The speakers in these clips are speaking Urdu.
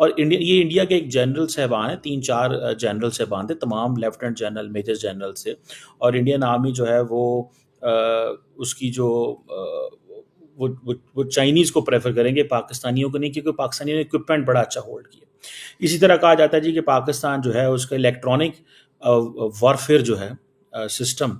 اور یہ انڈیا کے ایک جنرل صاحبان ہیں، 3-4 جنرل صاحبان تھے، تمام لیفٹنٹ جنرل میجر جنرل سے، اور انڈین آرمی جو ہے وہ اس کی جو وہ چائنیز کو پریفر کریں گے، پاکستانیوں کو نہیں، کیونکہ پاکستانیوں نے اکوپمنٹ بڑا اچھا ہولڈ کیا. اسی طرح کہا جاتا ہے جی کہ پاکستان جو ہے اس کا الیکٹرانک وارفیئر جو ہے سسٹم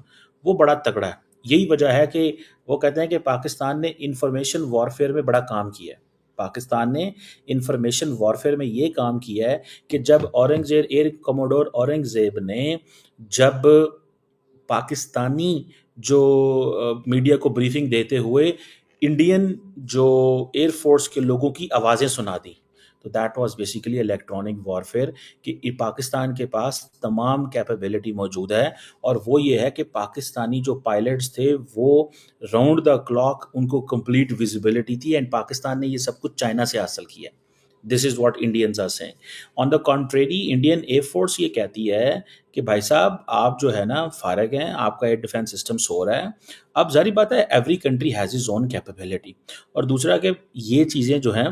وہ بڑا تگڑا ہے. یہی وجہ ہے کہ وہ کہتے ہیں کہ پاکستان نے انفارمیشن وارفیئر میں بڑا کام کیا ہے. پاکستان نے انفارمیشن وارفیئر میں یہ کام کیا ہے کہ جب اورنگزیب ایئر کموڈور اورنگزیب نے جب پاکستانی جو میڈیا کو بریفنگ دیتے ہوئے انڈین جو ایئر فورس کے لوگوں کی آوازیں سنا دی، تو that was basically electronic warfare, کہ پاکستان کے پاس تمام کیپیبلٹی موجود ہے، اور وہ یہ ہے کہ پاکستانی جو پائلٹس تھے وہ راؤنڈ دا کلاک ان کو کمپلیٹ ویزیبلٹی تھی، اینڈ پاکستان نے یہ سب کچھ چائنا سے حاصل کیا. This is what Indians are seeing. On the contrary Indian Air Force یہ کہتی ہے کہ بھائی صاحب آپ جو ہے نا فارغ ہیں، آپ کا ایئر ڈیفینس سسٹم سو رہا ہے. اب ظاہری بات ہے every country has is own capability, اور دوسرا کہ یہ چیزیں جو ہیں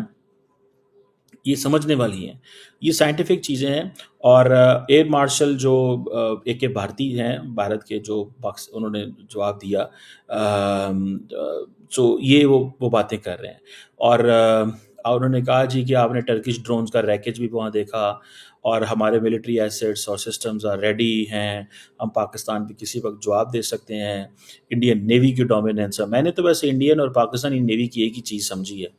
یہ سمجھنے والی ہیں، یہ سائنٹیفک چیزیں ہیں. اور ایئر مارشل جو اے کے بھارتی ہیں بھارت کے، جو انہوں نے جواب دیا، سو یہ وہ باتیں کر رہے ہیں. اور انہوں نے کہا جی کہ آپ نے ٹرکش ڈرونز کا ریکیج بھی وہاں دیکھا، اور ہمارے ملٹری ایسٹس اور سسٹمز ریڈی ہیں، ہم پاکستان پہ کسی وقت جواب دے سکتے ہیں. انڈین نیوی کی ڈومیننس ہے. میں نے تو ویسے انڈین اور پاکستانی نیوی کی ایک ہی چیز سمجھی ہے،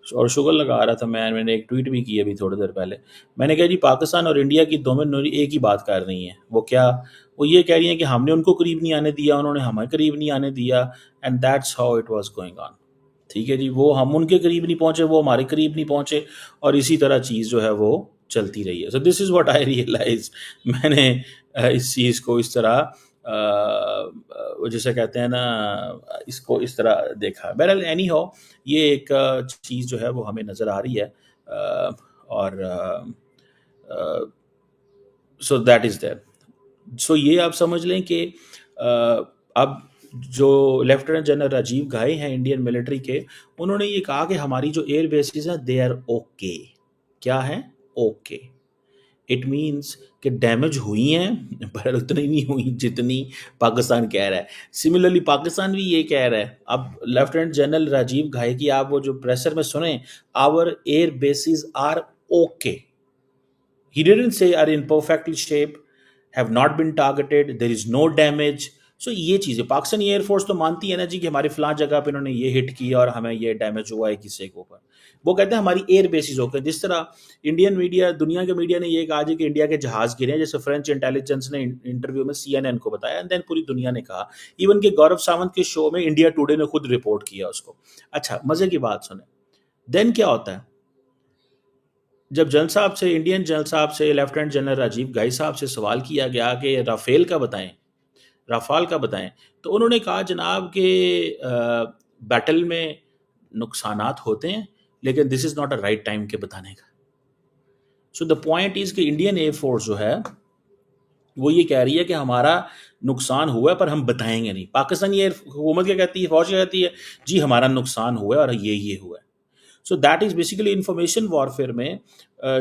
اور شگر لگا رہا تھا. میں نے ایک ٹویٹ بھی کی ابھی تھوڑی دیر پہلے. میں نے کہا جی پاکستان اور انڈیا کی دونوں نیوی ایک ہی بات کر رہی ہیں. وہ کیا؟ وہ یہ کہہ رہی ہیں کہ ہم نے ان کو قریب نہیں آنے دیا، انہوں نے ہمیں قریب نہیں آنے دیا، and that's how it was going on. ٹھیک ہے جی، وہ ہم ان کے قریب نہیں پہنچے، وہ ہمارے قریب نہیں پہنچے، اور اسی طرح چیز جو ہے وہ چلتی رہی ہے. سو دس از واٹ آئی ریئلائز. میں نے اس چیز کو اس طرح جسے کہتے ہیں نا، اس کو اس طرح دیکھا. بہرحال اینی ہو، یہ ایک چیز جو ہے وہ ہمیں نظر آ رہی ہے، اور سو دیٹ از دیٹ. سو یہ آپ سمجھ لیں کہ اب جو لیفٹیننٹ جنرل راجیو گھائے ہیں انڈین ملٹری کے، انہوں نے یہ کہا کہ ہماری جو ایئر بیسز ہیں دے آر اوکے. کیا ہے؟ اوکے. اٹ مینس کہ ڈیمیج ہوئی ہیں پر اتنی نہیں ہوئی جتنی پاکستان کہہ رہا ہے. سملرلی پاکستان بھی یہ کہہ رہا ہے. اب لیفٹیننٹ جنرل راجیو گھائے کی آپ وہ جو پریسر میں سنیں، our air bases are okay. He didn't say are in perfect shape, have not been targeted, there is no damage. So یہ چیزیں پاکستانی ایئر فورس تو مانتی ہے نا جی کہ ہماری فلاں جگہ پہ انہوں نے یہ ہٹ کیا اور ہمیں یہ ڈیمیج ہوا ہے کسی کے اوپر. وہ کہتے ہیں ہماری ایئر بیسز اوکے. جس طرح انڈین میڈیا، دنیا کے میڈیا نے یہ کہا جی کہ انڈیا کے جہاز گرے ہیں، جیسے فرینچ انٹیلیجنس نے انٹرویو میں CNN کو بتایا، اینڈ دین پوری دنیا نے کہا. ایون کہ گورو ساونت کے شو میں انڈیا ٹوڈے نے خود رپورٹ کیا اس کو. اچھا مزے کی بات سنیں، دین کیا ہوتا ہے جب جنرل صاحب سے، انڈین جنرل صاحب سے، لیفٹیننٹ جنرل راجیو گھائی صاحب سے سوال کیا گیا کہ رافیل کا بتائیں، رافال کا بتائیں، تو انہوں نے کہا جناب کہ بیٹل میں نقصانات ہوتے ہیں، لیکن this is not a right time کے بتانے کا. سو دا پوائنٹ از کہ انڈین ایئر فورس جو ہے وہ یہ کہہ رہی ہے کہ ہمارا نقصان ہوا ہے پر ہم بتائیں گے نہیں. پاکستانی ایئر حکومت کیا کہتی ہے، فوج کیا کہتی ہے، جی ہمارا نقصان ہوا ہے اور یہ ہوا ہے. So that is basically information warfare میں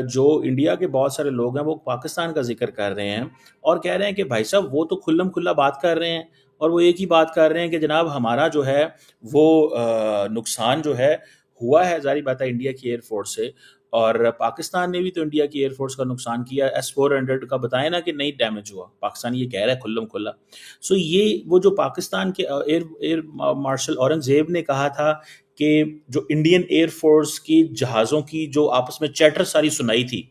جو انڈیا کے بہت سارے لوگ ہیں وہ پاکستان کا ذکر کر رہے ہیں اور کہہ رہے ہیں کہ بھائی صاحب وہ تو کھلم کھلا بات کر رہے ہیں، اور وہ ایک ہی بات کر رہے ہیں کہ جناب ہمارا جو ہے وہ نقصان جو ہے ہوا ہے. ظاہری بات ہے انڈیا کی ایئر فورس سے، اور پاکستان نے بھی تو انڈیا کی ایئر فورس کا نقصان کیا. S-400 کا بتائیں نا کہ نہیں ڈیمیج ہوا، پاکستان یہ کہہ رہا ہے کھلم کھلا. سو یہ وہ جو پاکستان کے ایئر مارشل اورنگزیب نے کہا تھا کہ جو انڈین ایئر فورس کی جہازوں کی جو آپس میں چیٹر ساری سنائی تھی،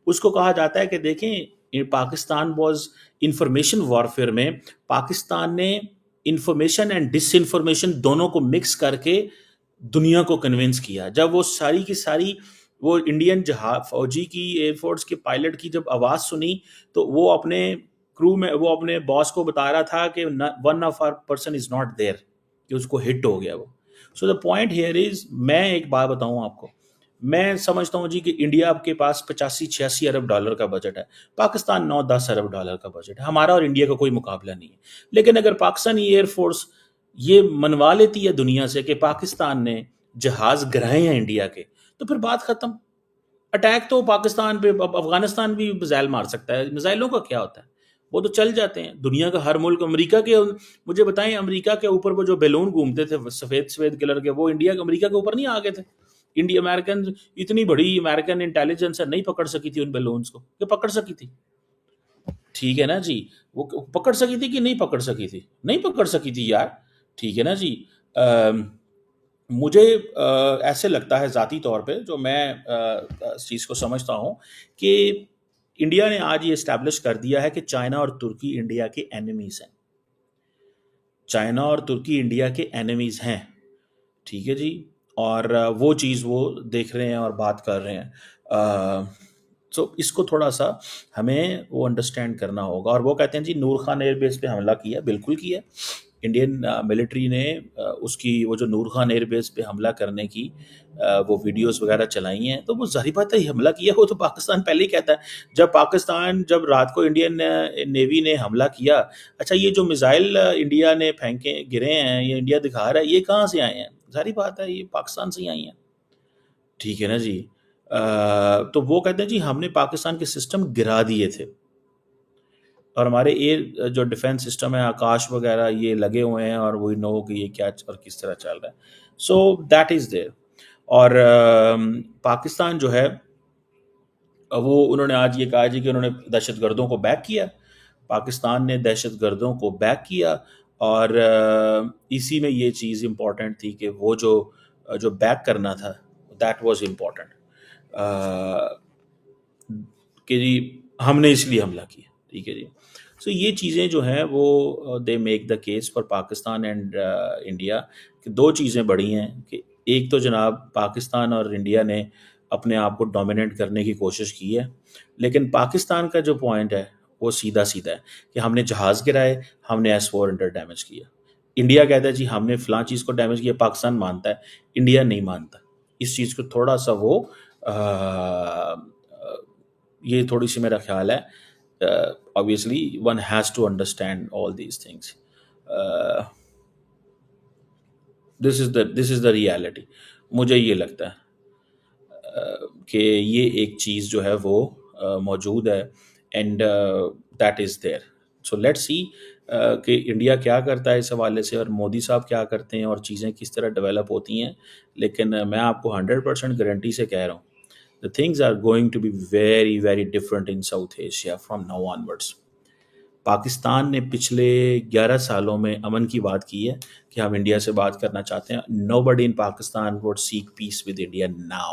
اس کو کہا جاتا ہے کہ دیکھیں پاکستان واز انفارمیشن وارفیئر میں، پاکستان نے انفارمیشن اینڈ ڈس انفارمیشن دونوں کو مکس کر کے دنیا کو کنونس کیا. جب وہ ساری کی ساری وہ انڈین جہاز فوجی کی ایئر فورس کے پائلٹ کی جب آواز سنی تو وہ اپنے کرو میں وہ اپنے باس کو بتا رہا تھا کہ one of our person is not there, کہ اس کو ہٹ ہو گیا وہ. سو دا پوائنٹ ہیئر از، میں ایک بات بتاؤں آپ کو، میں سمجھتا ہوں جی کہ انڈیا کے پاس 85-86 ارب ڈالر کا بجٹ ہے، پاکستان 9-10 ارب ڈالر کا بجٹ ہے. ہمارا اور انڈیا کا کوئی مقابلہ نہیں ہے. لیکن اگر پاکستانی ایئر فورس یہ منوا لیتی ہے دنیا سے کہ پاکستان نے جہاز گرائے ہیں انڈیا کے، تو پھر بات ختم. اٹیک تو پاکستان پہ، اب افغانستان بھی میزائل مار سکتا ہے، میزائلوں کا کیا ہوتا ہے، وہ تو چل جاتے ہیں دنیا کا ہر ملک. امریکہ کے، مجھے بتائیں امریکہ کے اوپر وہ جو بیلون گھومتے تھے سفید سفید کلر کے، وہ انڈیا امریکہ کے اوپر نہیں آ گئے تھے؟ انڈیا امریکن، اتنی بڑی امریکن انٹیلیجنس ہے، نہیں پکڑ سکی تھی ان بیلونز کو، کہ پکڑ سکی تھی؟ ٹھیک ہے نا جی، وہ پکڑ سکی تھی کہ نہیں پکڑ سکی تھی؟ نہیں پکڑ سکی تھی یار. ٹھیک ہے نا جی. مجھے ایسے لگتا ہے ذاتی طور پہ، جو میں اس چیز کو سمجھتا ہوں، کہ انڈیا نے آج یہ اسٹیبلش کر دیا ہے کہ چائنا اور ترکی انڈیا کے اینیمیز ہیں. چائنا اور ترکی انڈیا کے اینیمیز ہیں. ٹھیک ہے جی. اور وہ چیز وہ دیکھ رہے ہیں اور بات کر رہے ہیں. سو اس کو تھوڑا سا ہمیں وہ انڈرسٹینڈ کرنا ہوگا. اور وہ کہتے ہیں جی نور خان ایئر بیس پہ حملہ کیا، بالکل کیا. انڈین ملٹری نے اس کی وہ جو نور خان ایئر بیس پہ حملہ کرنے کی وہ ویڈیوز وغیرہ چلائی ہیں، تو وہ ظاہر بات ہے حملہ کیا وہ تو پاکستان پہلے ہی کہتا ہے. جب رات کو انڈین نیوی نے حملہ کیا، اچھا یہ جو میزائل انڈیا نے پھینکے گرے ہیں، یہ انڈیا دکھا رہا ہے، یہ کہاں سے آئے ہیں؟ ظاہر بات ہے یہ پاکستان سے ہی آئی ہیں. ٹھیک ہے نا جی. تو وہ کہتے ہیں جی ہم نے پاکستان کے سسٹم گرا دیے تھے، اور ہمارے ایئر جو ڈیفنس سسٹم ہے، آکاش وغیرہ، یہ لگے ہوئے ہیں، اور وہی نو کہ یہ کیا اور کس طرح چل رہا ہے. سو دیٹ از دیر. اور پاکستان جو ہے وہ انہوں نے آج یہ کہا جی کہ انہوں نے دہشت گردوں کو بیک کیا. پاکستان نے دہشت گردوں کو بیک کیا، اور اسی میں یہ چیز امپورٹنٹ تھی کہ وہ جو بیک کرنا تھا، دیٹ واز امپورٹنٹ، کہ جی ہم نے اس لیے حملہ کیا. ٹھیک ہے جی. سو یہ چیزیں جو ہیں وہ they make the case for Pakistan and India, کہ دو چیزیں بڑی ہیں، کہ ایک تو جناب پاکستان اور انڈیا نے اپنے آپ کو ڈومیننٹ کرنے کی کوشش کی ہے، لیکن پاکستان کا جو پوائنٹ ہے وہ سیدھا سیدھا ہے کہ ہم نے جہاز گرائے، ہم نے S-400 ڈیمیج کیا. انڈیا کہتا ہے جی ہم نے فلاں چیز کو ڈیمیج کیا. پاکستان مانتا ہے، انڈیا نہیں مانتا. اس چیز کو تھوڑا سا وہ یہ تھوڑی سی میرا خیال ہے، obviously one has to understand all these things. This is the reality. مجھے یہ لگتا ہے کہ یہ ایک چیز جو ہے وہ موجود ہے، and that is there. So let see کہ انڈیا کیا کرتا ہے اس حوالے سے، اور مودی صاحب کیا کرتے ہیں، اور چیزیں کس طرح ڈیولپ ہوتی ہیں. لیکن میں آپ کو 100% گارنٹی سے کہہ رہا ہوں، the things are going to be very very different in South Asia from now onwards. Pakistan نے پچھلے 11 سالوں میں امن کی بات کی ہے کہ ہم انڈیا سے بات کرنا چاہتے ہیں. nobody in Pakistan would seek peace with India now.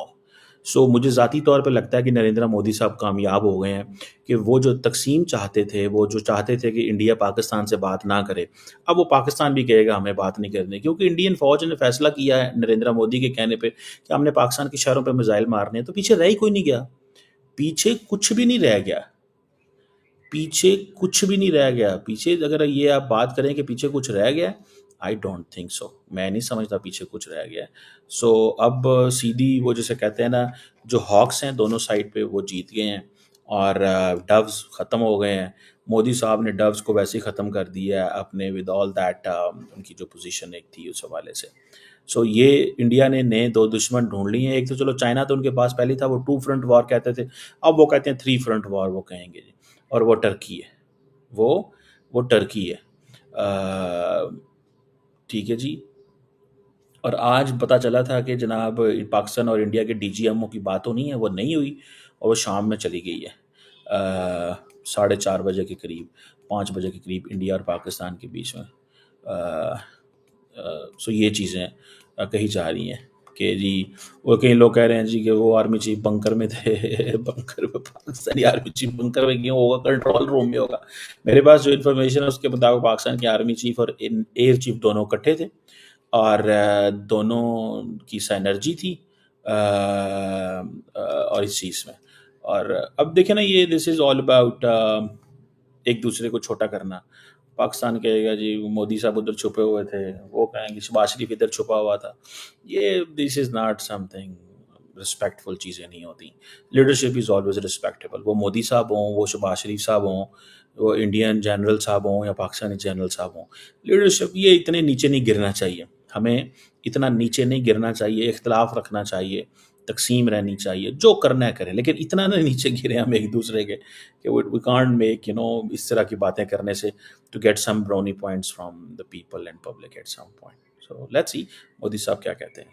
سو مجھے ذاتی طور پہ لگتا ہے کہ نریندر مودی صاحب کامیاب ہو گئے ہیں، کہ وہ جو تقسیم چاہتے تھے، وہ جو چاہتے تھے کہ انڈیا پاکستان سے بات نہ کرے، اب وہ پاکستان بھی کہے گا ہمیں بات نہیں کرنے، کیونکہ انڈین فوج نے فیصلہ کیا ہے نریندر مودی کے کہنے پہ کہ ہم نے پاکستان کے شہروں پہ میزائل مارنے ہیں. تو پیچھے رہ ہی کوئی نہیں گیا، پیچھے کچھ بھی نہیں رہ گیا، پیچھے کچھ بھی نہیں رہ گیا. پیچھے اگر یہ آپ بات کریں کہ پیچھے کچھ رہ گیا، آئی ڈونٹ تھنک سو. میں نہیں سمجھتا پیچھے کچھ رہ گیا ہے. سو اب سیدھی وہ جسے کہتے ہیں نا، جو ہاکس ہیں دونوں سائڈ پہ وہ جیت گئے ہیں، اور ڈوز ختم ہو گئے ہیں. مودی صاحب نے ڈوز کو ویسے ہی ختم کر دیا ہے اپنے ود آل دیٹ، ان کی جو پوزیشن ایک تھی اس حوالے سے. سو یہ انڈیا نے نئے دو دشمن ڈھونڈ لیے ہیں. ایک تو چلو چائنا تو ان کے پاس پہلے تھا، وہ 2 فرنٹ وار کہتے تھے، اب وہ کہتے ہیں 3 فرنٹ وار وہ کہیں گے جی. اور وہ ٹرکی ہے، وہ ٹرکی ہے. ٹھیک ہے جی. اور آج پتہ چلا تھا کہ جناب پاکستان اور انڈیا کے DGMO کی بات ہونی ہے، وہ نہیں ہوئی، اور وہ شام میں چلی گئی ہے 4:30 بجے کے قریب، 5 بجے کے قریب انڈیا اور پاکستان کے بیچ میں. سو یہ چیزیں کہی جا رہی ہیں کہ جی، وہ کئی لوگ کہہ رہے ہیں جی کہ وہ آرمی چیف بنکر میں تھے. بنکر میں پاکستانی آرمی چیف بنکر میں کیوں ہوگا؟ کنٹرول روم میں ہوگا. میرے پاس جو انفارمیشن ہے اس کے مطابق پاکستان کے آرمی چیف اور ایئر چیف دونوں اکٹھے تھے، اور دونوں کی سائنرجی تھی اور اس چیز میں. اور اب دیکھیں نا، یہ دس از آل اباؤٹ ایک دوسرے کو چھوٹا کرنا. پاکستان کہے گا جی مودی صاحب ادھر چھپے ہوئے تھے، وہ کہیں گے شہباز شریف ادھر چھپا ہوا تھا. یہ this is not something respectful. چیزیں نہیں ہوتی. Leadership is always respectable. وہ مودی صاحب ہوں، وہ شہباز شریف صاحب ہوں، وہ انڈین جنرل صاحب ہوں یا پاکستانی جنرل صاحب ہوں. لیڈرشپ یہ اتنے نیچے نہیں گرنا چاہیے. ہمیں اتنا نیچے نہیں گرنا چاہیے. اختلاف رکھنا چاہیے، تقسیم رہنی چاہیے، جو کرنا ہے کریں، لیکن اتنا نہ نیچے گرے ہم ایک دوسرے کے کہ وی کانٹ میک اس طرح کی باتیں کرنے سے to get some brownie points from the people and public at some point. So let's see Modi صاحب کیا کہتے ہیں.